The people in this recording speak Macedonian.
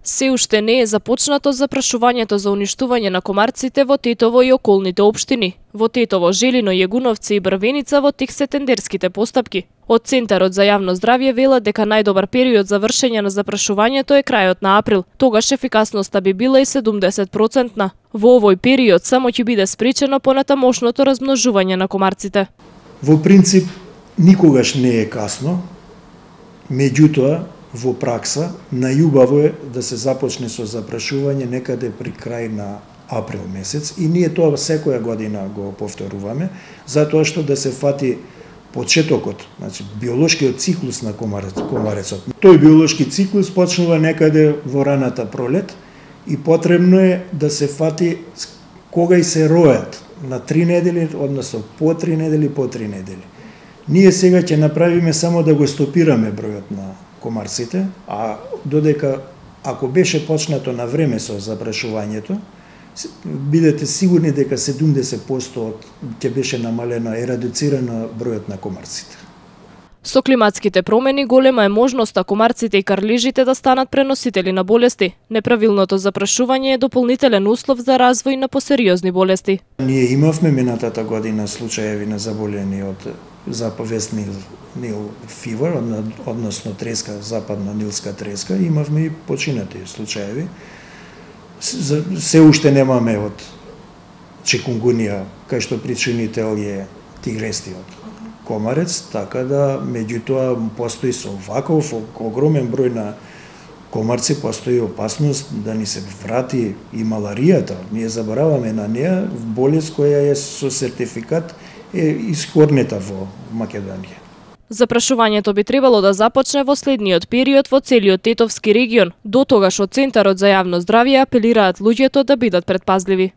Се уште не е започнато запрашувањето за уништување на комарците во Тетово и околните општини. Во Тетово, Желино, Јегуновци и Брвеница во тек се тендерските постапки. Од Центарот за јавно здравје велат дека најдобар период за вршење на запрашувањето е крајот на април. Тогаш ефикасноста би била и 70%. Во овој период само ќе биде спречено понатамошното размножување на комарците. Во принцип, никогаш не е касно, меѓутоа, во пракса, најубаво е да се започне со запрашување некаде при крај на април месец и ние тоа секоја година го повторуваме, затоа што да се фати почетокот, значи биолошкиот циклус на комарецот. Тој биолошки циклус почнува некаде во раната пролет и потребно е да се фати кога и се ројат на 3 недели, односно по 3 недели, по 3 недели. Ние сега ќе направиме само да го стопираме бројот на комарците, а додека ако беше почнато на време со запрашувањето, бидете сигурни дека 70% ќе беше намалено и редуцирано бројот на комарците. Со климатските промени голема е можноста комарците и карлежите да станат преносители на болести. Неправилното запрашување е дополнителен услов за развој на посериозни болести. Ние имавме минатата година случаеви на заболени од заповест Нил фивер, односно треска, западна нилска треска, имавме и починати случаеви. Се уште немаме од чикунгунија, кај што причинител е тигрестиот комарец, така да, меѓутоа, постои со ваков огромен број на комарци, постои опасност да ни се врати и маларијата. Ние забораваме на неа, болест која е со сертификат е искорнета во Македонија. Запрашувањето би требало да започне во следниот период во целиот Тетовски регион. До тогаш од Центарот за јавно здравје апелираат луѓето да бидат претпазливи.